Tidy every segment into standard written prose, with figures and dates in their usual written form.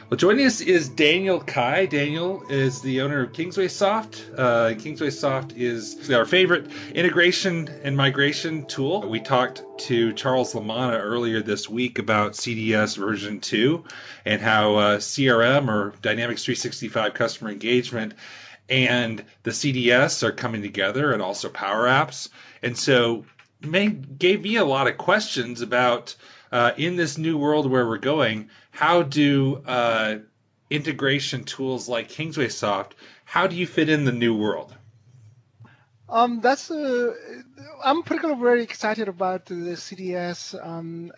Well, joining us is Daniel Kai. Daniel is the owner of KingswaySoft. KingswaySoft is our favorite integration and migration tool. We talked to Charles Lamanna earlier this week about CDS version 2 and how CRM, or Dynamics 365 Customer Engagement, and the CDS are coming together, and also Power Apps. And so gave me a lot of questions about in this new world where we're going, how do integration tools like KingswaySoft, how do you fit in the new world? That's I'm particularly very excited about the CDS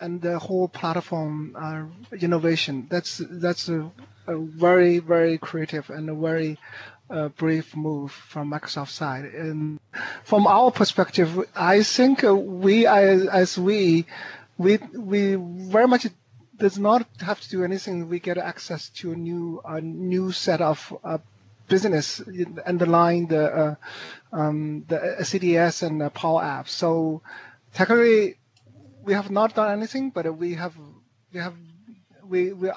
and the whole platform innovation. That's a very, very creative and a very brave move from Microsoft side. And from our perspective, I think we very much does not have to do anything. We get access to a new set of business underlying the CDS and the Power Apps. So technically, we have not done anything, but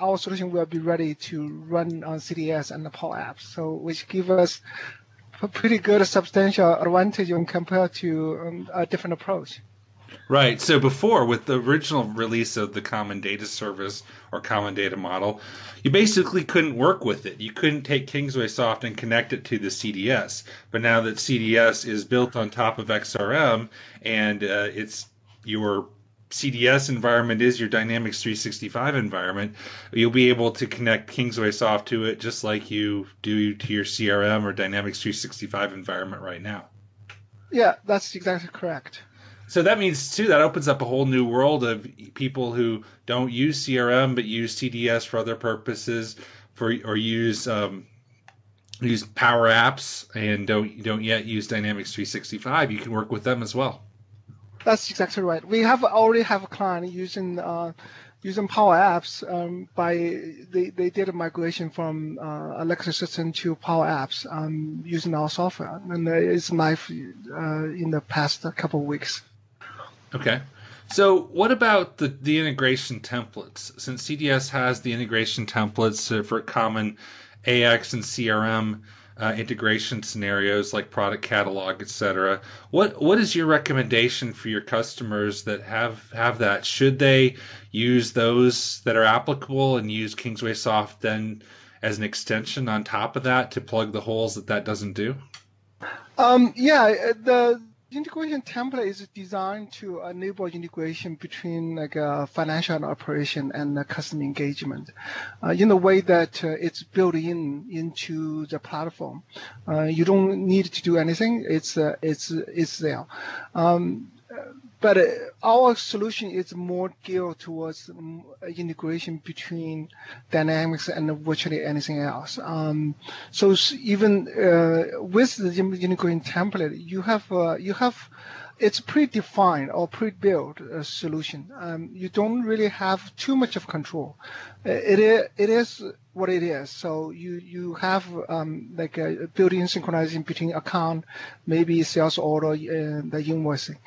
our solution will be ready to run on CDS and the Power Apps. So which give us a pretty good substantial advantage when compared to a different approach. Right. So before, with the original release of the Common Data Service or Common Data Model, you basically couldn't work with it. You couldn't take KingswaySoft and connect it to the CDS. But now that CDS is built on top of XRM, and it's your CDS environment is your Dynamics 365 environment, you'll be able to connect KingswaySoft to it just like you do to your CRM or Dynamics 365 environment right now. Yeah, that's exactly correct. So that means, too, that opens up a whole new world of people who don't use CRM but use CDS for other purposes, or use Power Apps and don't yet use Dynamics 365. You can work with them as well. That's exactly right. We already have a client using Power Apps. They did a migration from Alexa system to Power Apps using our software, and it's live in the past couple of weeks. Okay. So what about the integration templates? Since CDS has the integration templates for common AX and CRM integration scenarios like product catalog, etc., what is your recommendation for your customers that have that? Should they use those that are applicable and use KingswaySoft then as an extension on top of that to plug the holes that doesn't do? The integration template is designed to enable integration between like financial and operation and customer engagement in a way that it's built into the platform. You don't need to do anything. It's there. But our solution is more geared towards integration between Dynamics and virtually anything else. So even with the integration template, you have it's pre-defined or pre-built solution. You don't really have too much of control. It is what it is. So you have like a built-in synchronizing between account, maybe sales order, and the invoicing.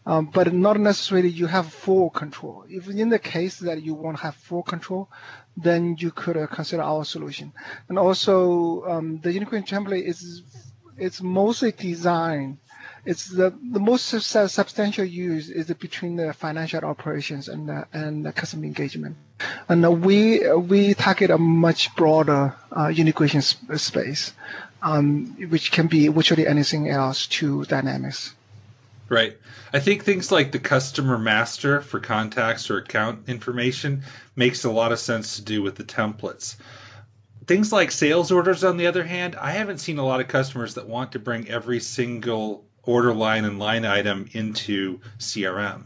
But not necessarily you have full control. If in the case that you want to have full control, then you could consider our solution. And also the integration template it's mostly designed. It's the most substantial use is between the financial operations and the customer engagement. And we target a much broader integration space, which can be virtually anything else to Dynamics. Right. I think things like the customer master for contacts or account information makes a lot of sense to do with the templates. Things like sales orders, on the other hand, I haven't seen a lot of customers that want to bring every single order line and line item into CRM.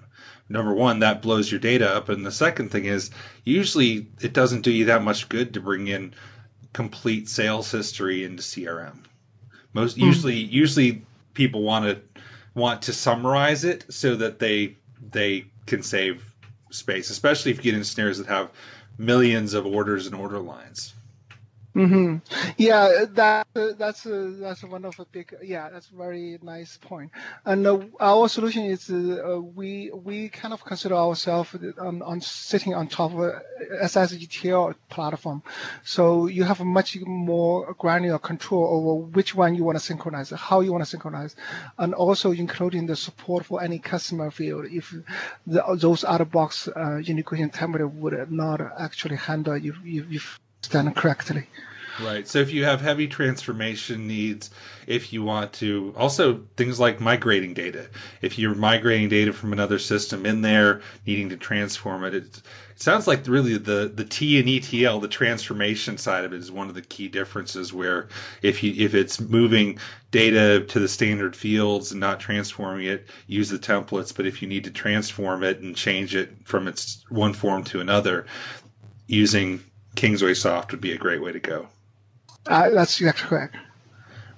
Number one, that blows your data up. And the second thing is, usually it doesn't do you that much good to bring in complete sales history into CRM. Usually people want to summarize it so that they can save space, especially if you get in scenarios that have millions of orders and order lines. Mm-hmm. Yeah, that's one of the big. Yeah, that's a very nice point. And our solution is we kind of consider ourselves on sitting on top of a SS ETL platform, so you have a much more granular control over which one you want to synchronize, how you want to synchronize, and also including the support for any customer field if those out of box integration template would not actually handle if done correctly. Right. So if you have heavy transformation needs, if you want to, also things like migrating data. If you're migrating data from another system in there, needing to transform it, it sounds like really the T and ETL, the transformation side of it, is one of the key differences. Where if it's moving data to the standard fields and not transforming it, use the templates. But if you need to transform it and change it from its one form to another, using KingswaySoft would be a great way to go. That's correct.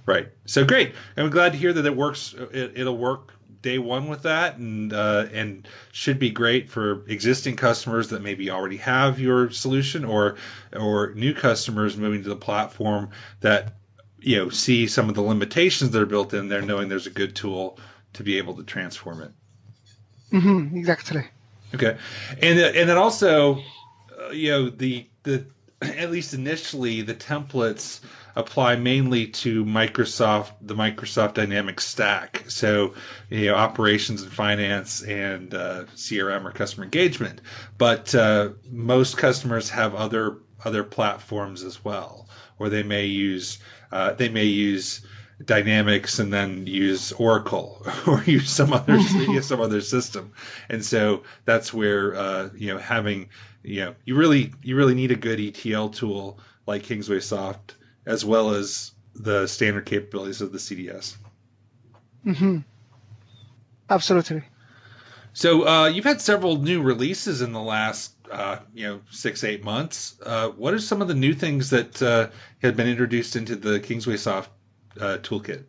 Right. So great. I'm glad to hear that it works. It'll work day one with that, and should be great for existing customers that maybe already have your solution, or new customers moving to the platform that see some of the limitations that are built in there, knowing there's a good tool to be able to transform it. Mm-hmm, exactly. Okay, and then also, the at least initially, the templates apply mainly to the Microsoft Dynamics stack. So, operations and finance and CRM or customer engagement. But most customers have other platforms as well, or they may use Dynamics and then use Oracle or use some other system. And so that's where having you really need a good ETL tool like KingswaySoft, as well as the standard capabilities of the CDS. Mm-hmm. Absolutely. So you've had several new releases in the last 6-8 months. What are some of the new things that have been introduced into the KingswaySoft toolkit?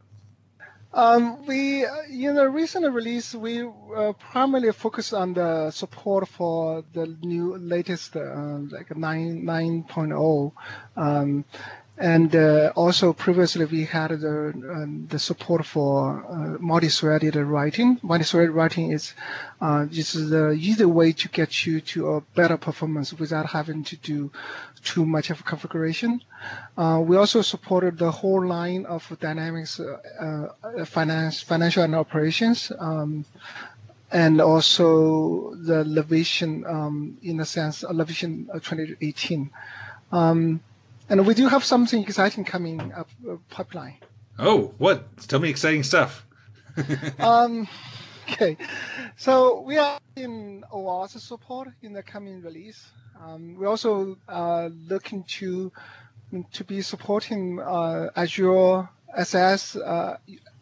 We, in the recent release, we primarily focused on the support for the latest, like 9.0. And also previously we had the support for multi-threaded writing. Multi-threaded writing is just the easy way to get you to a better performance without having to do too much of configuration. We also supported the whole line of Dynamics financial and operations. And also the Levision, in a sense, Levision 2018. And we do have something exciting coming up pipeline. Oh, what? Tell me exciting stuff. Okay. So we are in OAuth support in the coming release. We're also looking to be supporting Azure SS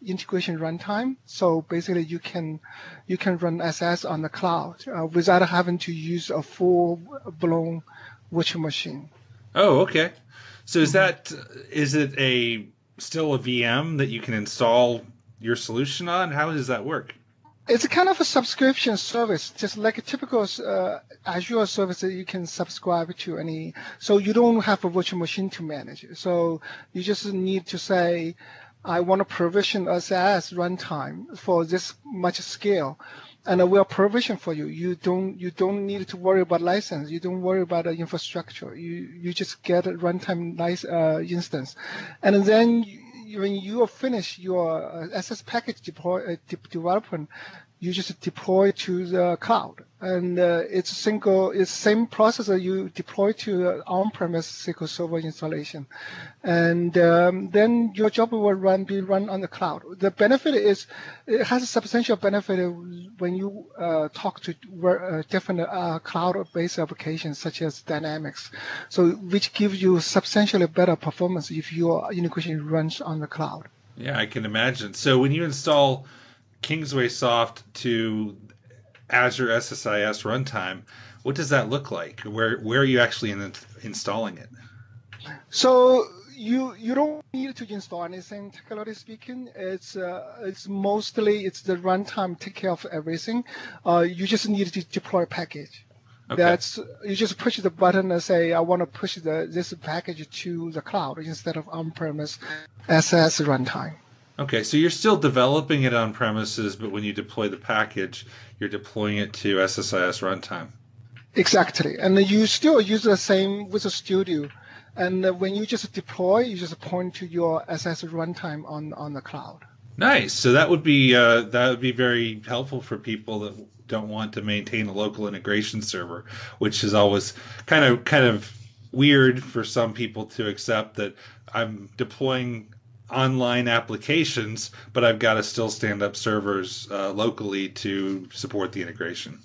integration runtime. So basically you can run SS on the cloud without having to use a full-blown virtual machine. Oh, okay. So is it still a VM that you can install your solution on? How does that work? It's a kind of a subscription service, just like a typical Azure service that you can subscribe to any. So you don't have a virtual machine to manage. So you just need to say, I want to provision SS runtime for this much scale, and we'll provision for you. You don't need to worry about license. You don't worry about the infrastructure. You just get a runtime instance, and then when you finish your SS package development, you just deploy to the cloud, and it's same process that you deploy to on-premise SQL Server installation, and then your job will be run on the cloud. The benefit is it has a substantial benefit when you talk to different cloud-based applications such as Dynamics, so which gives you substantially better performance if your integration runs on the cloud. Yeah, I can imagine. So when you install KingswaySoft to Azure SSIS runtime, what does that look like? Where are you actually installing it? So you don't need to install anything, technically speaking. It's mostly the runtime take care of everything. You just need to deploy a package. Okay. You just push the button and say, I want to push this package to the cloud instead of on-premise SS runtime. Okay, so you're still developing it on premises, but when you deploy the package, you're deploying it to SSIS runtime. Exactly. And you still use the same with the Studio. And when you just deploy, you just point to your SS runtime on the cloud. Nice. So that would be very helpful for people that don't want to maintain a local integration server, which is always kind of weird for some people to accept that I'm deploying online applications, but I've got to still stand up servers locally to support the integration.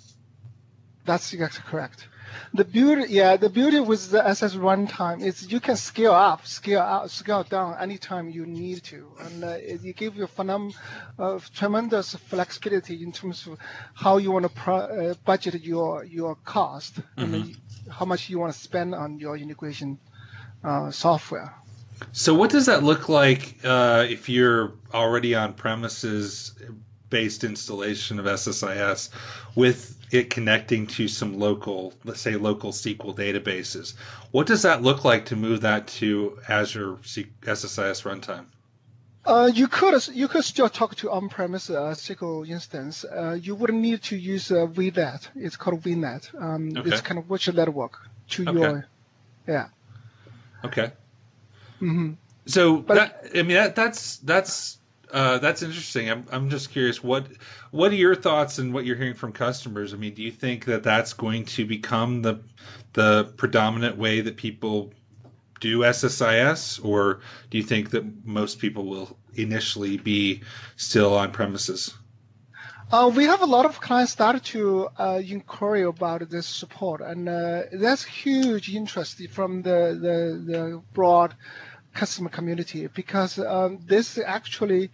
That's exactly correct. The beauty with the SS runtime is you can scale up, scale out, scale down anytime you need to, and it gives you tremendous flexibility in terms of how you want to budget your cost and how much you want to spend on your integration software. So what does that look like if you're already on premises based installation of SSIS with it connecting to some local, let's say local SQL databases? What does that look like to move that to Azure SSIS runtime? You could still talk to on-premise SQL instance. You wouldn't need to use VNet. It's called VNet. Okay. It's kind of virtual network to Okay. your, yeah. Okay. Mm-hmm. So But that's interesting. I'm just curious, what are your thoughts and what you're hearing from customers? I mean, do you think that that's going to become the predominant way that people do SSIS, or do you think that most people will initially be still on premises? we have a lot of clients started to inquire about this support, and that's huge interest from the broad customer community because this actually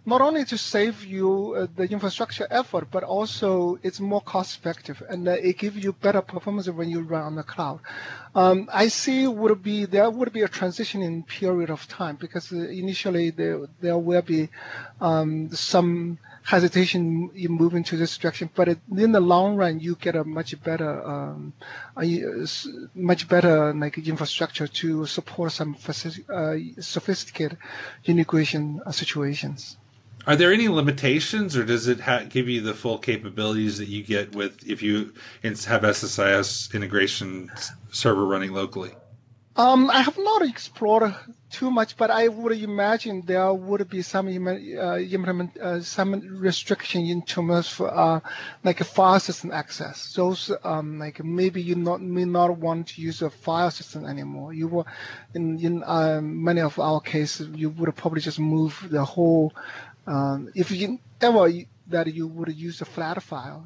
not only to save you the infrastructure effort, but also it's more cost effective and it gives you better performance when you run on the cloud. I see there would be a transitioning period of time because initially there will be some hesitation in moving to this direction, but in the long run, you get a much better like infrastructure to support some sophisticated integration situations. Are there any limitations, or does it give you the full capabilities that you get with if you have SSIS integration server running locally? I have not explored too much, but I would imagine there would be some some restriction in terms of like a file system access. Those like maybe may not want to use a file system anymore. You will, in many of our cases, you would probably just move the whole. If you ever that you would use a flat file,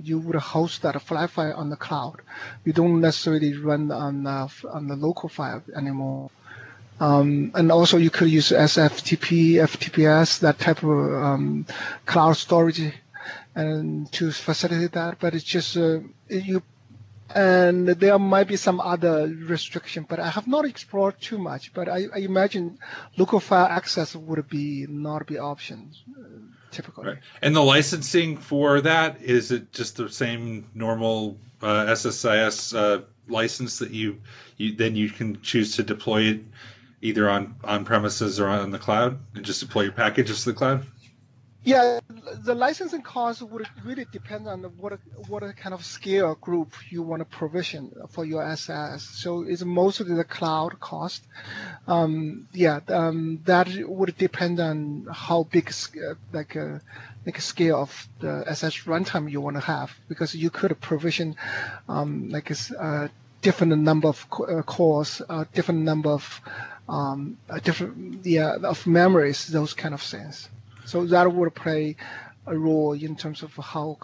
you would host that flat file on the cloud. You don't necessarily run on the local file anymore. And also you could use SFTP, FTPS, that type of cloud storage, and to facilitate that. But it's just and there might be some other restriction, but I have not explored too much. But I imagine local file access would not be option typically. Right. And the licensing for that, is it just the same normal SSIS license that you can choose to deploy it either on premises or on the cloud and just deploy your packages to the cloud? Yeah, the licensing cost would really depend on what kind of scale group you want to provision for your SS. So it's mostly the cloud cost. That would depend on how big like a scale of the SS runtime you want to have, because you could provision like a different number of cores, different number of of memories, those kind of things. So that would play a role in terms of how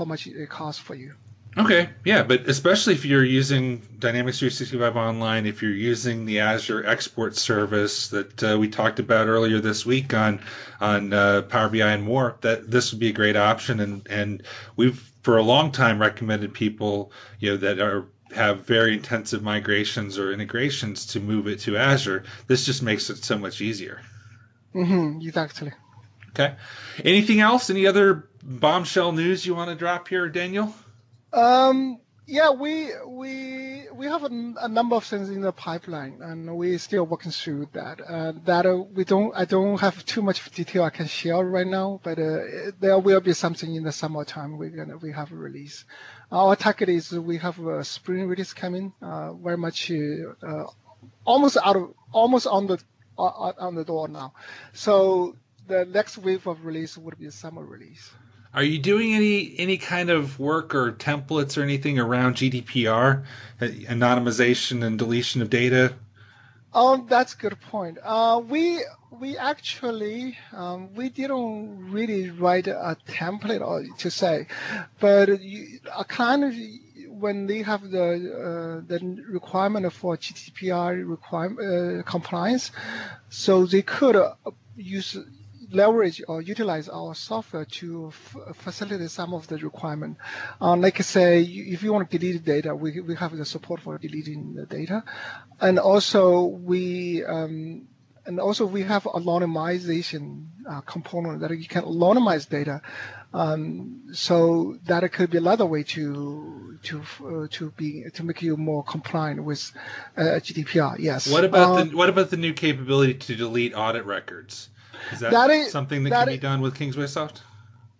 much it costs for you. Okay, yeah, but especially if you're using Dynamics 365 Online, if you're using the Azure Export Service that we talked about earlier this week on Power BI and more, that this would be a great option. And we've for a long time recommended people that have very intensive migrations or integrations to move it to Azure. This just makes it so much easier. Exactly. Okay. Anything else? Any other bombshell news you want to drop here, Daniel? Yeah, we have a number of things in the pipeline, and we're still working through that. I don't have too much detail I can share right now, but there will be something in the summertime we have a release. Our target is we have a spring release coming, very much almost on the door now. So the next wave of release would be a summer release. Are you doing any kind of work or templates or anything around GDPR, anonymization and deletion of data? Oh, that's a good point. We actually we didn't really write a template or to say, but a kind of when they have the requirement for GDPR compliance, so they could leverage or utilize our software to facilitate some of the requirement. Like I say, if you want to delete data, we have the support for deleting the data, and also we have a anonymization component that you can anonymize data, so that it could be another way to make you more compliant with GDPR. Yes. What about the new capability to delete audit records? Is that something that can be done with KingswaySoft?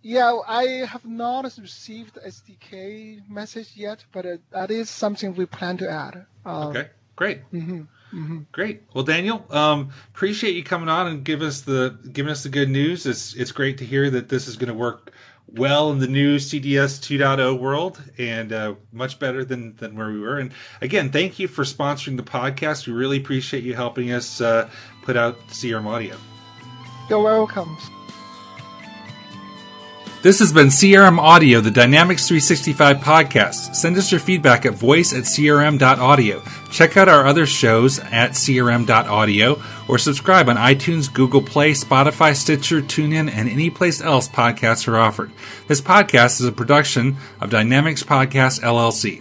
Yeah, I have not received the SDK message yet, but that is something we plan to add. Okay, great. Mm-hmm, mm-hmm. Great. Well, Daniel, appreciate you coming on and giving us the good news. It's great to hear that this is going to work well in the new CDS 2.0 world, and much better than where we were. And again, thank you for sponsoring the podcast. We really appreciate you helping us put out CRM Audio. You're welcome. This has been CRM Audio, the Dynamics 365 podcast. Send us your feedback at voice@crm.audio. Check out our other shows at crm.audio or subscribe on iTunes, Google Play, Spotify, Stitcher, TuneIn, and any place else podcasts are offered. This podcast is a production of Dynamics Podcast LLC.